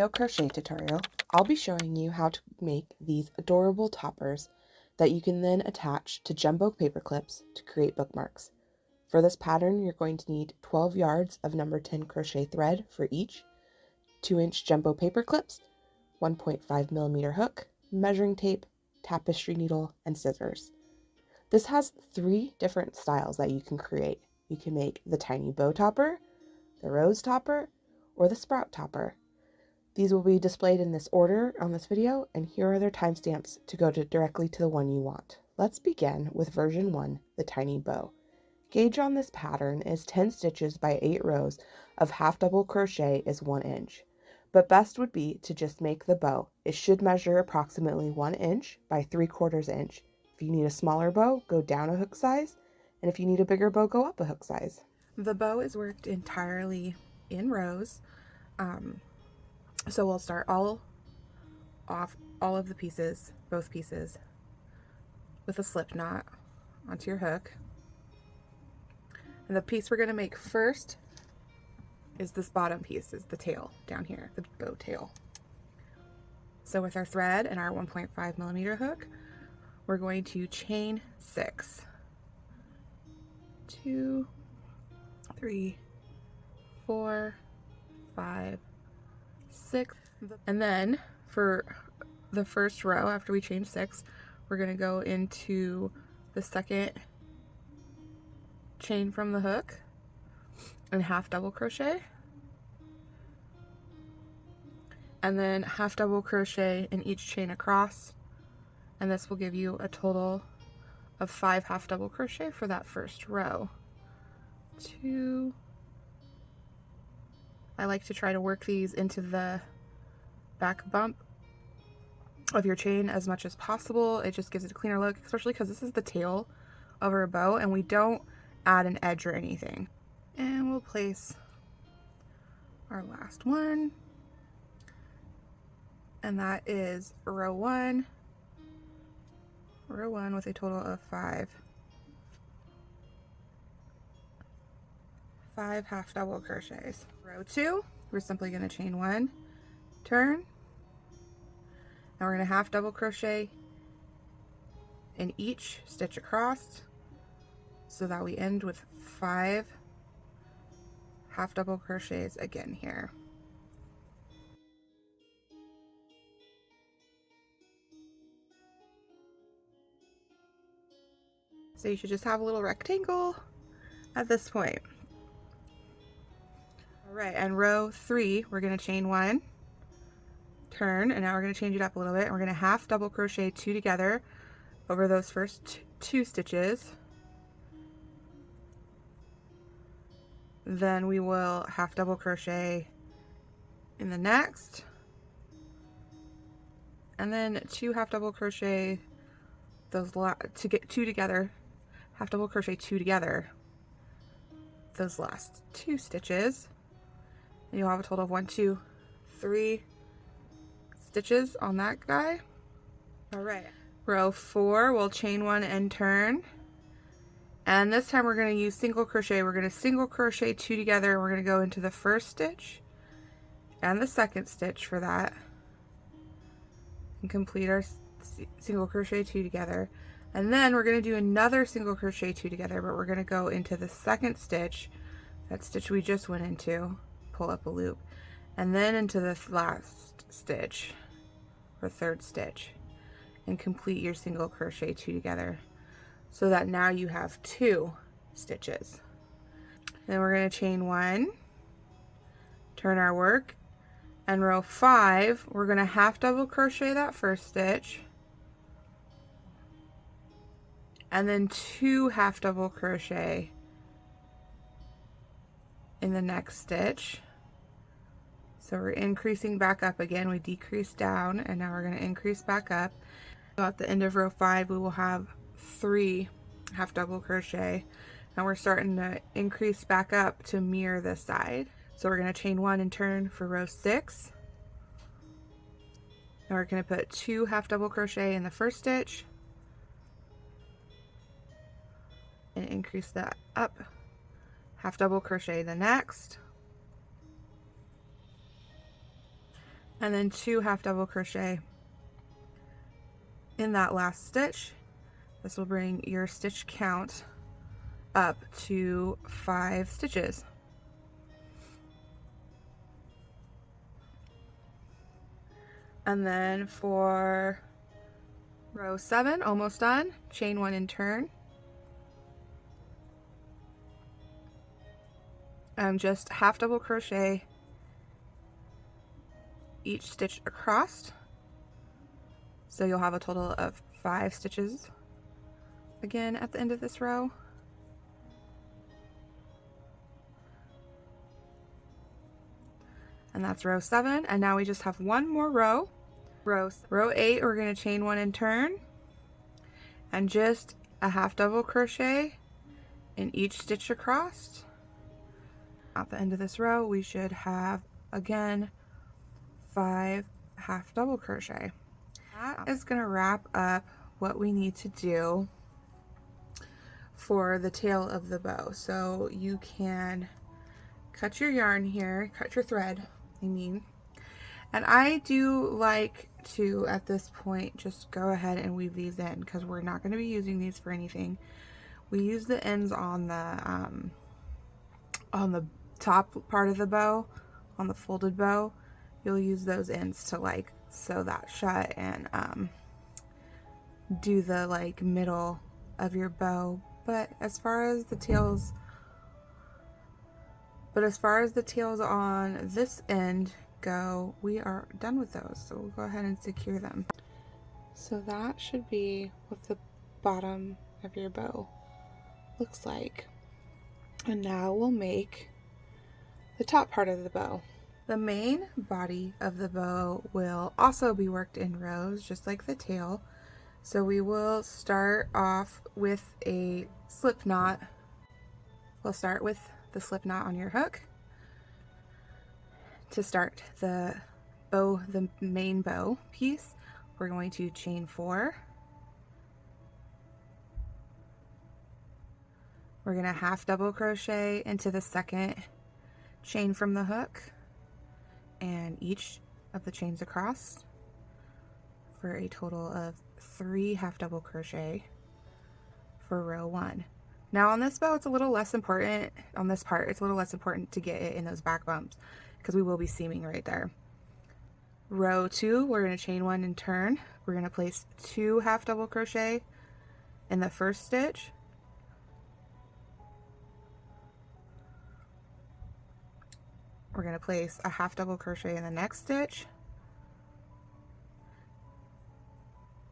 video crochet tutorial, I'll be showing you how to make these adorable toppers that you can then attach to jumbo paper clips to create bookmarks. For this pattern, you're going to need 12 yards of number 10 crochet thread for each, 2-inch jumbo paper clips, 1.5mm hook, measuring tape, tapestry needle, and scissors. This has 3 different styles that you can create. You can make the tiny bow topper, the rose topper, or the sprout topper. These will be displayed in this order on this video, and here are their timestamps to go directly to the one you want. Let's begin with version 1, the tiny bow. Gauge on this pattern is 10 stitches by 8 rows of half double crochet is 1 inch, but best would be to just make the bow. It should measure approximately 1 inch by 3/4 inch. If you need a smaller bow, go down a hook size, and if you need a bigger bow, go up a hook size. The bow is worked entirely in rows, so we'll start all of the pieces, both pieces, with a slip knot onto your hook. And the piece we're going to make first is this bottom piece, is the tail down here, the bow tail. So with our thread and our 1.5mm hook, we're going to chain 6. 2, 3, 4, 5, 6. And then for the first row, after we chain 6, we're going to go into the second chain from the hook and half double crochet, and then half double crochet in each chain across, and this will give you a total of 5 half double crochet for that first row. 2. I like to try to work these into the back bump of your chain as much as possible. It just gives it a cleaner look, especially because this is the tail of our bow and we don't add an edge or anything. And we'll place our last one, and that is row 1 with a total of 5 half double crochets. Row 2, we're simply going to chain 1, turn, and we're going to half double crochet in each stitch across, so that we end with 5 half double crochets again here. So you should just have a little rectangle at this point. All right, and row 3, we're going to chain 1, turn, and now we're going to change it up a little bit, and we're going to half double crochet 2 together over those first 2 stitches. Then we will half double crochet in the next, and then 2 half double crochet those to get 2 together, half double crochet 2 together those last 2 stitches, and you'll have a total of 1, 2, 3 stitches on that guy. All right, row 4, we'll chain 1 and turn. And this time we're going to use single crochet. We're going to single crochet 2 together, and we're going to go into the first stitch and the second stitch for that and complete our single crochet 2 together. And then we're going to do another single crochet 2 together, but we're going to go into the second stitch, that stitch we just went into, pull up a loop, and then into the last stitch or third stitch and complete your single crochet 2 together, so that now you have 2 stitches. Then we're going to chain 1, turn our work, and row 5, we're going to half double crochet that first stitch, and then 2 half double crochet in the next stitch. So we're increasing back up again. We decreased down, and now we're going to increase back up. So at the end of row 5, we will have 3 half double crochet, and we're starting to increase back up to mirror this side. So we're going to chain 1 and turn for row 6, and we're going to put 2 half double crochet in the first stitch and increase that up, half double crochet the next, and then 2 half double crochet in that last stitch. This will bring your stitch count up to 5 stitches. And then for row 7, almost done, chain 1 and turn. And just half double crochet each stitch across. So you'll have a total of 5 stitches again at the end of this row. And that's row 7, and now we just have one more row. Row 8, we're going to chain 1 and turn, and just a half double crochet in each stitch across. At the end of this row, we should have again 5 half double crochet. That is going to wrap up what we need to do for the tail of the bow. So you can cut your yarn here, cut your thread, I mean. And I do like to, at this point, just go ahead and weave these in because we're not going to be using these for anything. We use the ends on the top part of the bow, on the folded bow. You'll use those ends to like sew that shut and do the like middle of your bow. But as far as the tails on this end go, we are done with those. So we'll go ahead and secure them. So that should be what the bottom of your bow looks like. And now we'll make the top part of the bow. The main body of the bow will also be worked in rows, just like the tail. So we will start off with a slip knot. We'll start with the slip knot on your hook to start the bow, the main bow piece. We're going to chain 4. We're going to half double crochet into the second chain from the hook and each of the chains across for a total of 3 half double crochet for row 1. Now on this bow, it's a little less important, on this part, it's a little less important to get it in those back bumps because we will be seaming right there. Row 2, we're going to chain 1 and turn. We're going to place 2 half double crochet in the first stitch. We're going to place a half double crochet in the next stitch.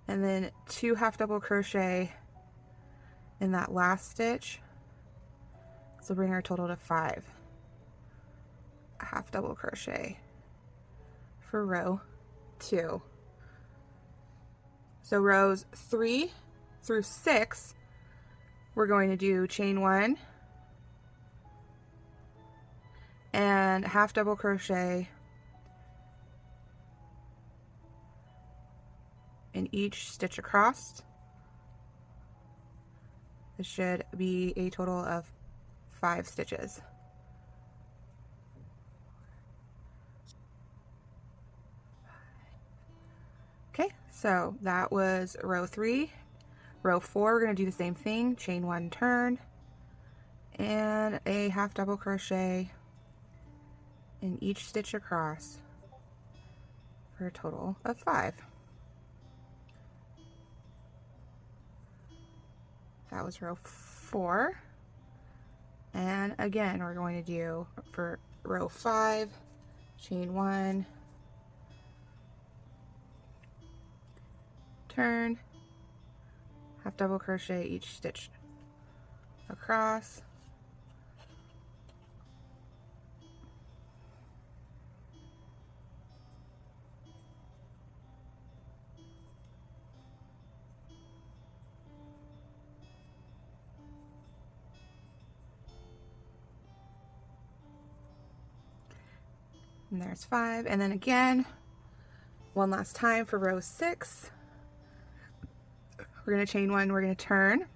And then 2 half double crochet in that last stitch. So bring our total to 5 half double crochet for row 2. So rows 3 through 6, we're going to do chain 1 and half double crochet in each stitch across. This should be a total of 5 stitches. Okay, so that was row 3. Row 4, we're going to do the same thing, chain 1, turn, and a half double crochet in each stitch across for a total of 5. That was row 4. And again, we're going to do for row 5, chain 1, turn, half double crochet each stitch across. And there's 5. And then again, one last time for row 6. We're going to chain 1, we're going to turn, and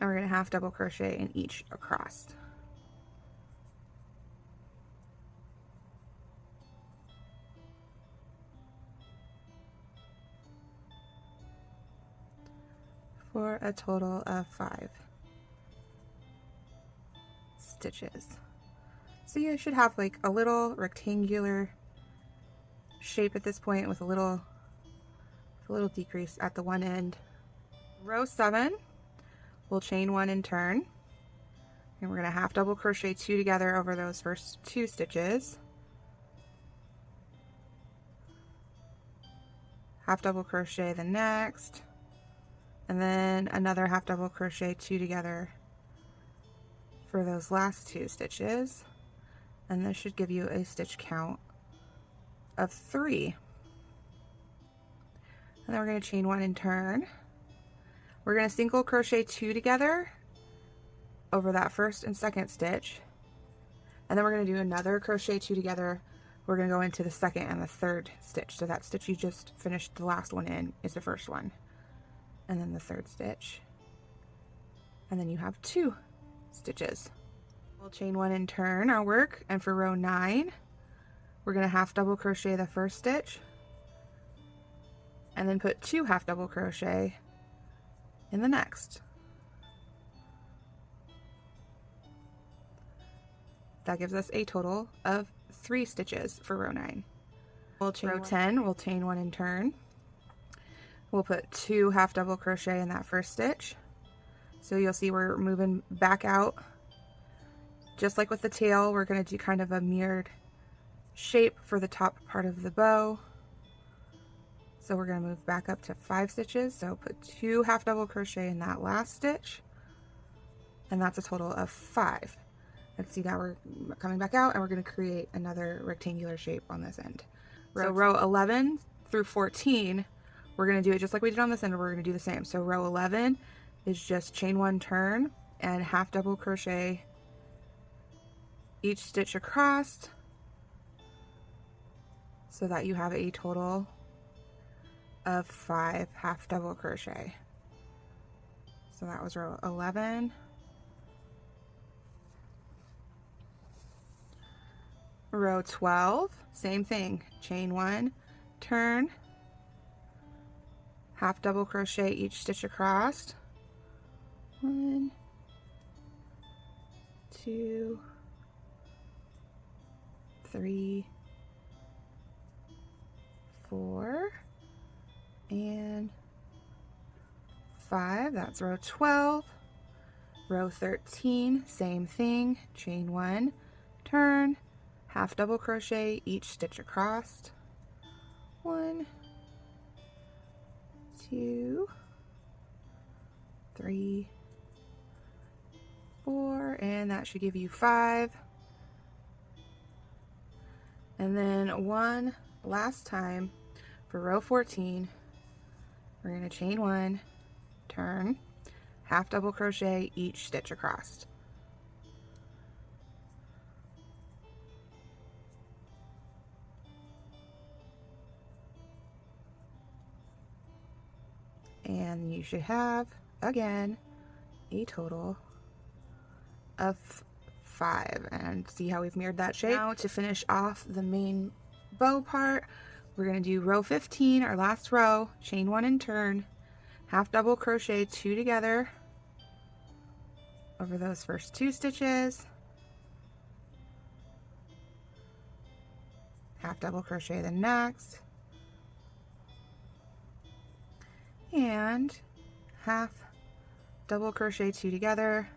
we're going to half double crochet in each across. for a total of 5 stitches. So you should have like a little rectangular shape at this point with a little decrease at the one end. Row 7, we'll chain 1 and turn, and we're going to half double crochet 2 together over those first 2 stitches. Half double crochet the next, and then another half double crochet 2 together for those last 2 stitches, and this should give you a stitch count of 3. And then we're going to chain 1 and turn. We're going to single crochet 2 together over that first and second stitch, and then we're going to do another crochet 2 together. We're going to go into the second and the third stitch. So that stitch you just finished the last one in is the first one, and then the third stitch, and then you have 2 stitches. We'll chain 1 and turn our work, and for row 9 we're going to half double crochet the first stitch and then put 2 half double crochet in the next. That gives us a total of 3 stitches for row 9. We'll chain row 10, we'll chain 1 and turn. We'll put 2 half double crochet in that first stitch. So you'll see we're moving back out. Just like with the tail, we're going to do kind of a mirrored shape for the top part of the bow. So we're going to move back up to 5 stitches. So put 2 half double crochet in that last stitch, and that's a total of 5. Let's see, now we're coming back out and we're going to create another rectangular shape on this end. So row 11 through 14, we're going to do it just like we did on this end. We're going to do the same. So row 11 is just chain 1, turn, and half double crochet each stitch across, so that you have a total of 5 half double crochet. So that was row 11. Row 12, same thing, chain 1, turn, half double crochet each stitch across. 1, 2, 3, 4, and 5. That's row 12. Row 13, same thing, chain 1, turn, half double crochet each stitch across. 1, 2, 3, 4, and that should give you 5. And then one last time for row 14, we're going to chain 1, turn, half double crochet each stitch across. And you should have, again, a total of 5. And see how we've mirrored that shape? Now to finish off the main bow part, we're going to do row 15, our last row, chain 1 and turn, half double crochet 2 together over those first 2 stitches, half double crochet the next, and half double crochet 2 together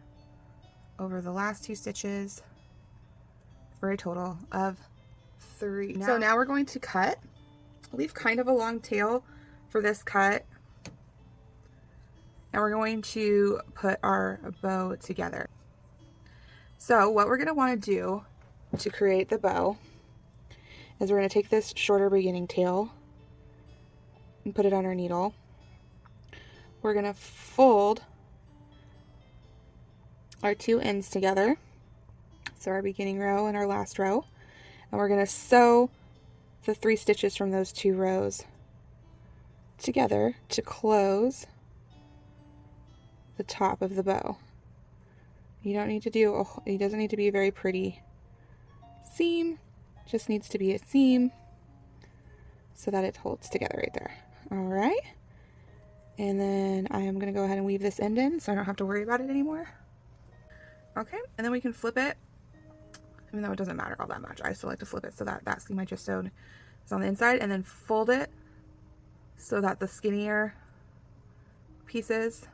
over the last 2 stitches for a total of 3. So now we're going to cut. Leave kind of a long tail for this cut, and we're going to put our bow together. So what we're going to want to do to create the bow is we're going to take this shorter beginning tail and put it on our needle. We're going to fold our 2 ends together, so our beginning row and our last row, and we're going to sew the 3 stitches from those 2 rows together to close the top of the bow. You don't need to do it doesn't need to be a very pretty seam, just needs to be a seam so that it holds together right there. All right, And then I am going to go ahead and weave this end in so I don't have to worry about it anymore. Okay, and then we can flip it, even though it doesn't matter all that much. I still like to flip it so that that seam I just sewed is on the inside, and then fold it so that the skinnier pieces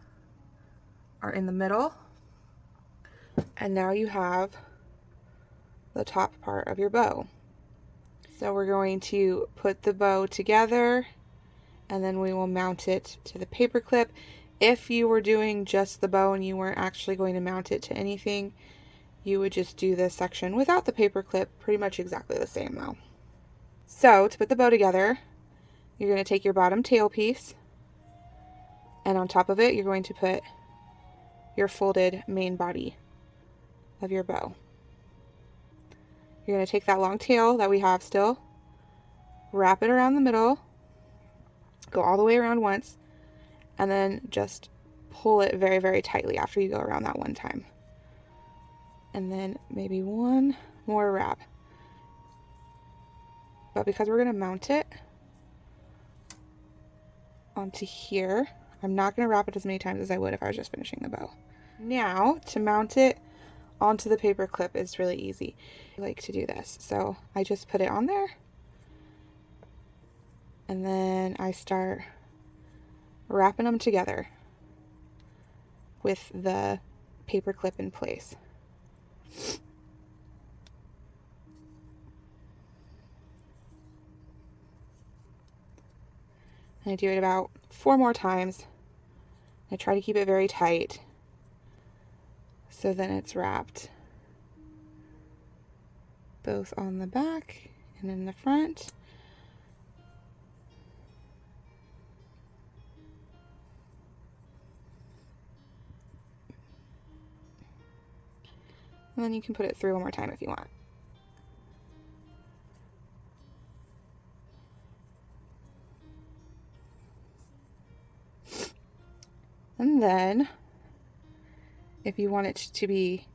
are in the middle. And now you have the top part of your bow. So we're going to put the bow together, and then we will mount it to the paper clip. If you were doing just the bow and you weren't actually going to mount it to anything, you would just do this section without the paper clip, pretty much exactly the same though. So to put the bow together, you're going to take your bottom tail piece, and on top of it you're going to put your folded main body of your bow. You're going to take that long tail that we have still, wrap it around the middle, go all the way around once, and then just pull it very, very tightly after you go around that one time. And then maybe one more wrap. But because we're going to mount it onto here, I'm not going to wrap it as many times as I would if I was just finishing the bow. Now, to mount it onto the paper clip is really easy. I like to do this. So I just put it on there, and then I start wrapping them together with the paper clip in place. And I do it about 4 more times. I try to keep it very tight, so then it's wrapped both on the back and in the front. And then you can put it through one more time if you want. And then, if you want it to be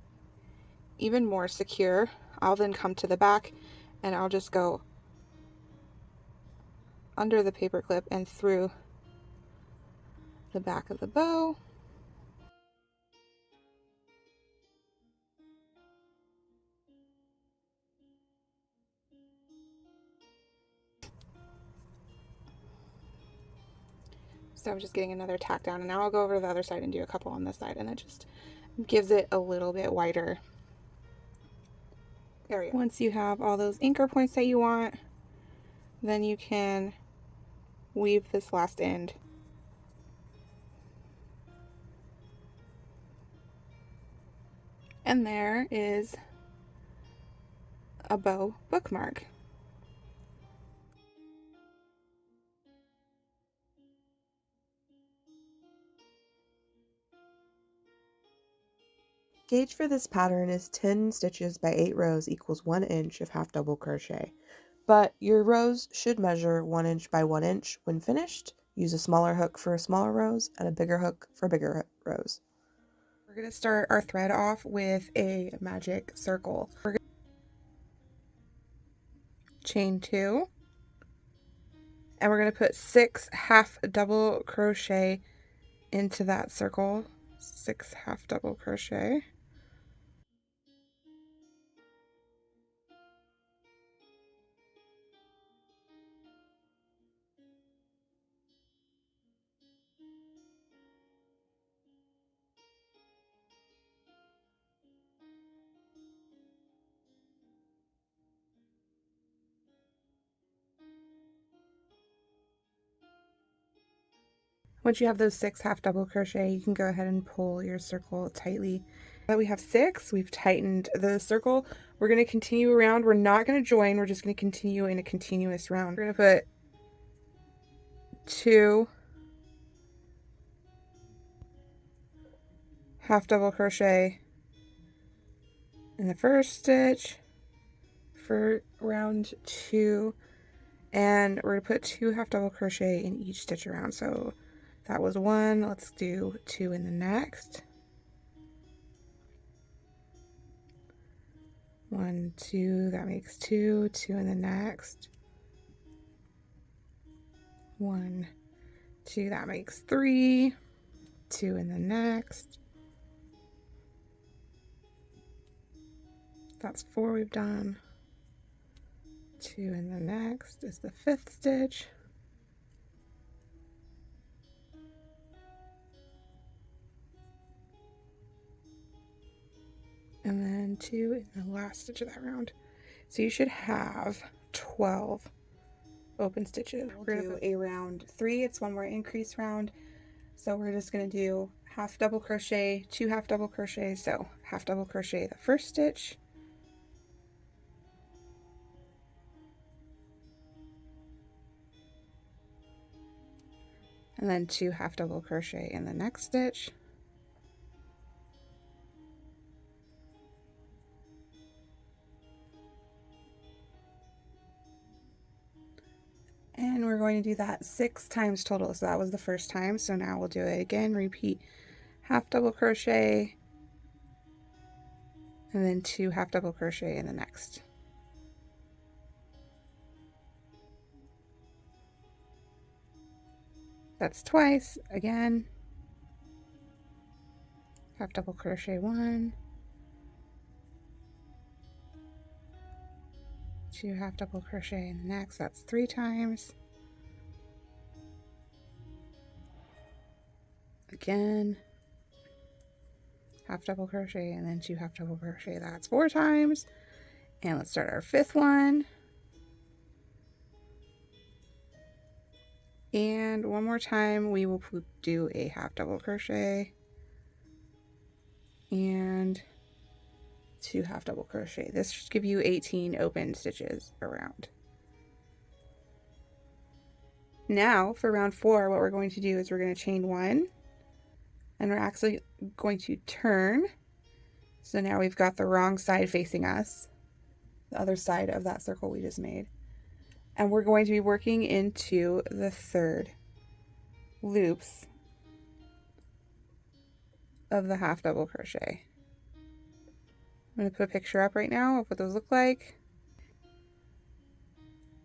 even more secure, I'll then come to the back and I'll just go under the paper clip and through the back of the bow. So I'm just getting another tack down, and now I'll go over to the other side and do a couple on this side, and it just gives it a little bit wider. There we go. Once you have all those anchor points that you want, then you can weave this last end. And there is a bow bookmark. Gauge for this pattern is 10 stitches by 8 rows equals 1 inch of half double crochet, but your rows should measure 1 inch by 1 inch when finished. Use a smaller hook for smaller rows and a bigger hook for bigger rows. We're going to start our thread off with a magic circle. We're going to chain 2, and we're going to put 6 half double crochet into that circle. 6 half double crochet. Once you have those 6 half double crochet, you can go ahead and pull your circle tightly. Now that we have 6, we've tightened the circle. We're going to continue around. We're not going to join. We're just going to continue in a continuous round. We're going to put 2 half double crochet in the first stitch for round 2, and we're going to put 2 half double crochet in each stitch around. So that was 1. Let's do 2 in the next. 1, 2, that makes 2, 2 in the next. 1, 2, that makes 3, 2 in the next, that's 4 we've done, 2 in the next is the 5th stitch, and then 2 in the last stitch of that round. So you should have 12 open stitches. We'll do a round 3. It's one more increase round. So we're just going to do half double crochet, 2 half double crochets. So half double crochet the first stitch, and then 2 half double crochet in the next stitch, and we're going to do that 6 times total. So that was the first time, so now we'll do it again. Repeat half double crochet and then 2 half double crochet in the next. That's twice. Again, half double crochet 1, 2 half double crochet in the next. That's 3 times. Again, half double crochet and then 2 half double crochet. That's 4 times. And let's start our 5th one. And one more time we will do a half double crochet and 2 half double crochet. This should give you 18 open stitches around. Now for round 4, what we're going to do is we're going to chain 1, and we're actually going to turn. So now we've got the wrong side facing us, the other side of that circle we just made. And we're going to be working into the 3rd loops of the half double crochet. I'm going to put a picture up right now of what those look like,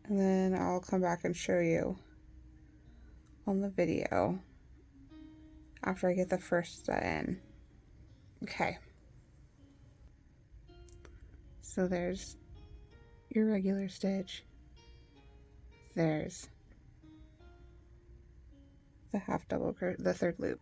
and then I'll come back and show you on the video after I get the first set in. Okay, so there's your regular stitch, there's the half double crochet, the 3rd loop.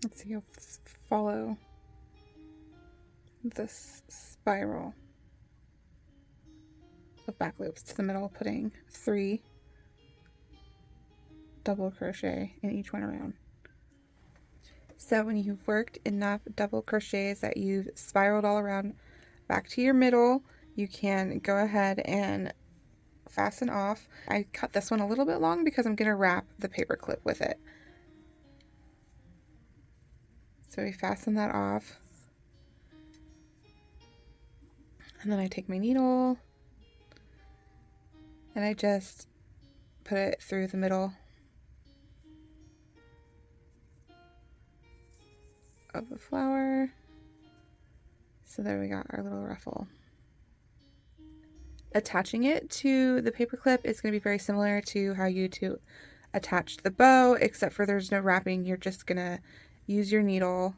Let's see, I'll follow this spiral of back loops to the middle, putting 3 double crochet in each one around. So when you've worked enough double crochets that you've spiraled all around back to your middle, you can go ahead and fasten off. I cut this one a little bit long because I'm going to wrap the paper clip with it. So we fasten that off, and then I take my needle and I just put it through the middle of the flower. So there we got our little ruffle. Attaching it to the paper clip is going to be very similar to how you attach the bow, except for there's no wrapping. You're just going to use your needle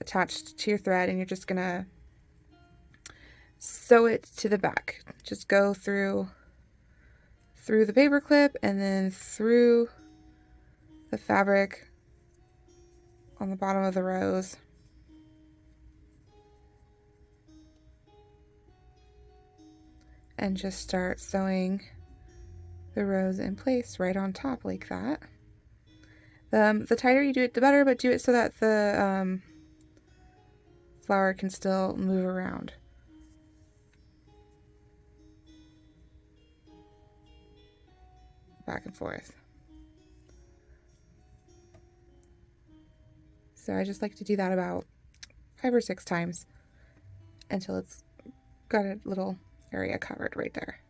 attached to your thread, and you're just going to sew it to the back. Just go through the paper clip and then through the fabric on the bottom of the rose. And just start sewing the rose in place right on top like that. The tighter you do it, the better, but do it so that the flower can still move around. Back and forth. So I just like to do that about 5 or 6 times until it's got a little area covered right there.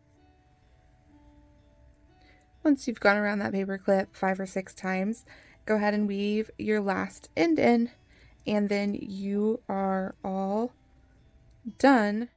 Once you've gone around that paper clip 5 or 6 times, go ahead and weave your last end in, and then you are all done.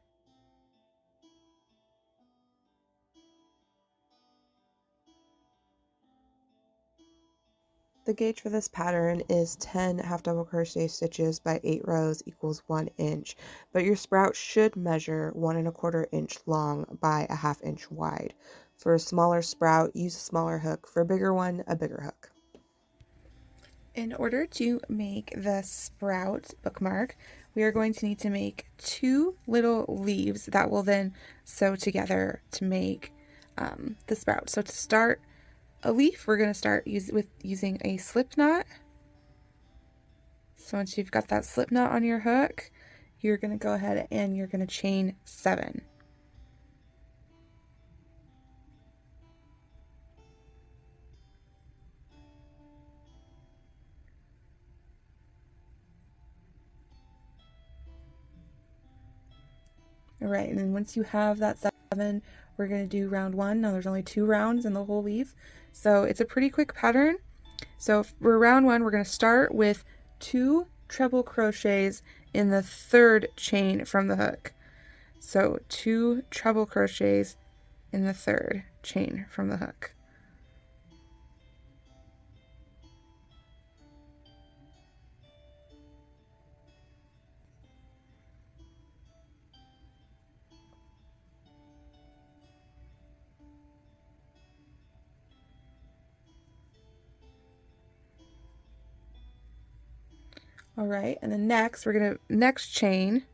The gauge for this pattern is 10 half double crochet stitches by 8 rows equals 1 inch, but your sprout should measure 1¼ inch long by a ½ inch wide. For a smaller sprout, use a smaller hook. For a bigger one, a bigger hook. In order to make the sprout bookmark, we are going to need to make 2 little leaves that will then sew together to make the sprout. So to start a leaf, we're going to start using a slip knot. So once you've got that slip knot on your hook, you're going to go ahead and you're going to chain 7. All right, and then once you have that 7, we're going to do round 1. Now there's only 2 rounds in the whole leaf, so it's a pretty quick pattern. So for round 1, we're going to start with 2 treble crochets in the 3rd chain from the hook. So 2 treble crochets in the 3rd chain from the hook. All right, and then next, next chain,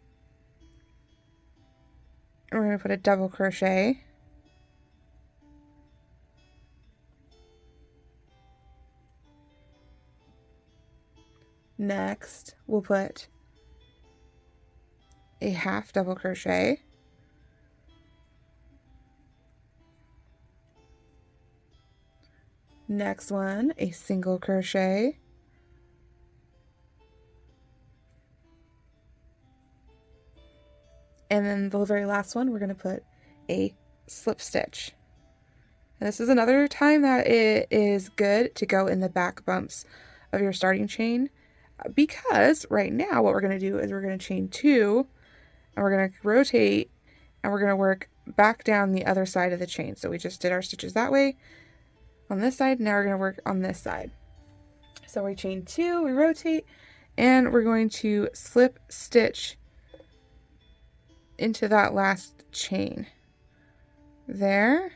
we're going to put a double crochet. Next, we'll put a half double crochet. Next one, a single crochet. And then the very last one, we're going to put a slip stitch. And this is another time that it is good to go in the back bumps of your starting chain, because right now what we're going to do is we're going to chain 2, and we're going to rotate, and we're going to work back down the other side of the chain. So we just did our stitches that way on this side. Now we're going to work on this side. So we chain 2, we rotate, and we're going to slip stitch into that last chain there.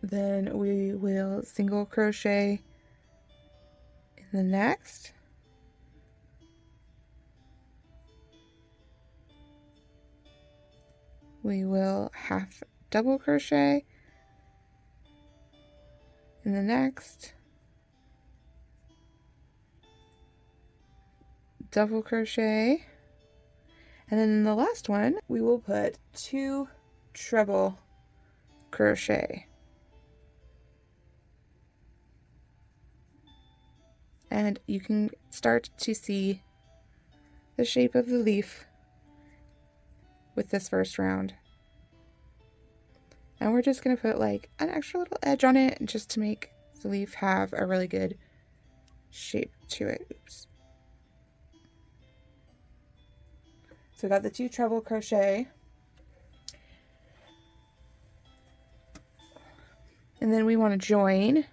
Then we will single crochet in the next. We will half double crochet in the next. Double crochet. And then in the last one, we will put 2 treble crochet. And you can start to see the shape of the leaf with this first round. And we're just going to put like an extra little edge on it just to make the leaf have a really good shape to it. Oops. So we got the 2 treble crochet. And then we want to join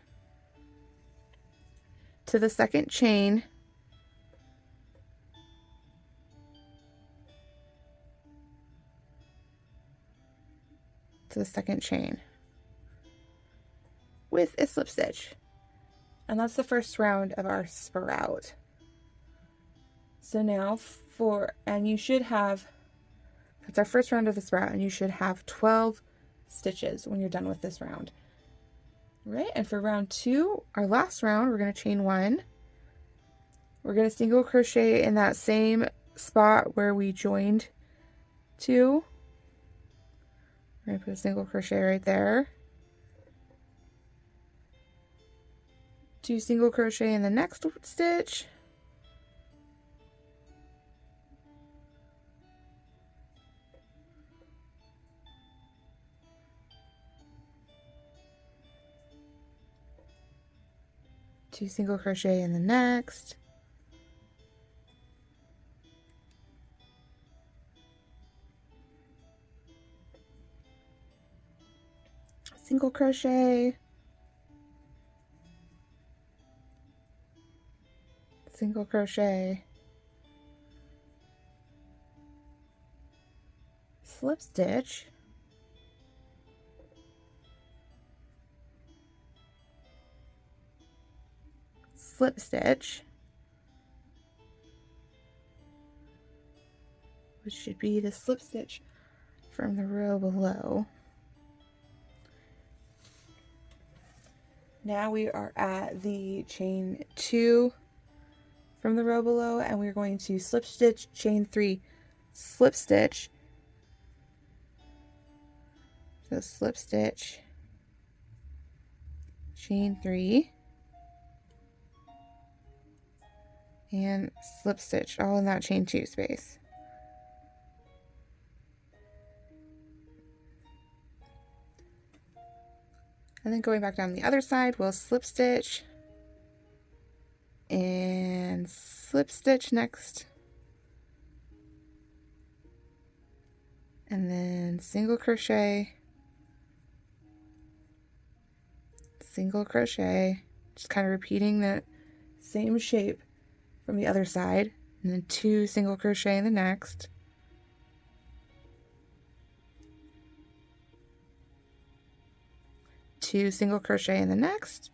to the 2nd chain with a slip stitch. And that's the first round of our sprout. So now and you should have, that's our first round of the sprout, and you should have 12 stitches when you're done with this round. Right, and for round 2, our last round, we're going to chain 1. We're going to single crochet in that same spot where we joined 2. We're going to put a single crochet right there. 2 single crochet in the next stitch, two single crochet in the next, single crochet, single crochet, slip stitch, slip stitch, which should be the slip stitch from the row below. Now we are at the chain 2 from the row below, and we're going to slip stitch, chain 3, slip stitch. So slip stitch, chain 3, and slip stitch, all in that chain 2 space. And then going back down the other side, we'll slip stitch and slip stitch next. And then single crochet, single crochet, just kind of repeating the same shape from the other side, and then 2 single crochet in the next. Two single crochet in the next,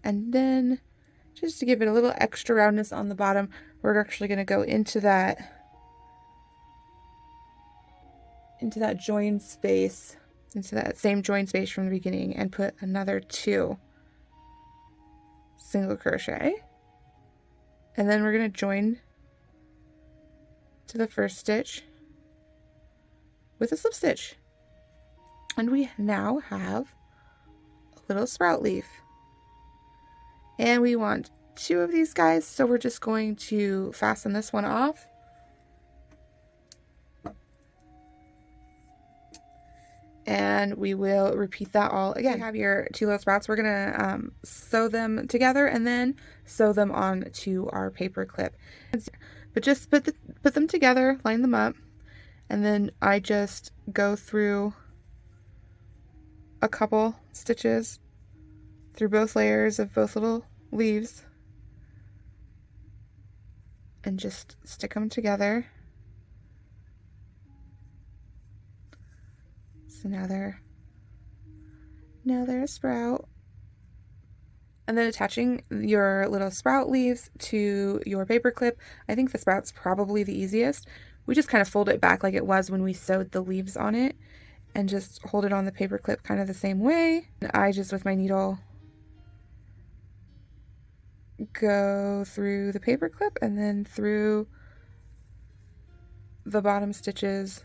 and then just to give it a little extra roundness on the bottom, we're actually going to go into that join space, into that same join space from the beginning, and put another 2 single crochet, and then we're going to join to the first stitch with a slip stitch, and we now have a little sprout leaf, and we want 2 of these guys, so we're just going to fasten this one off, and we will repeat that all again. You have your 2 little sprouts. We're gonna sew them together and then sew them on to our paper clip, but just put them together, line them up. And then I just go through a couple stitches through both layers of both little leaves and just stick them together. So now they're a sprout. And then attaching your little sprout leaves to your paper clip. I think the sprout's probably the easiest. We just kind of fold it back like it was when we sewed the leaves on it, and just hold it on the paper clip kind of the same way. And I just, with my needle, go through the paper clip and then through the bottom stitches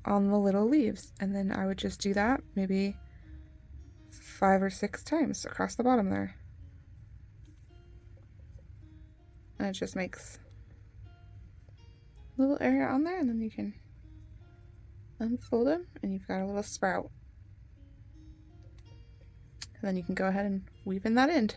on the little leaves. And then I would just do that maybe 5 or 6 times across the bottom there. And it just makes a little area on there, and then you can unfold them and you've got a little sprout. And then you can go ahead and weave in that end.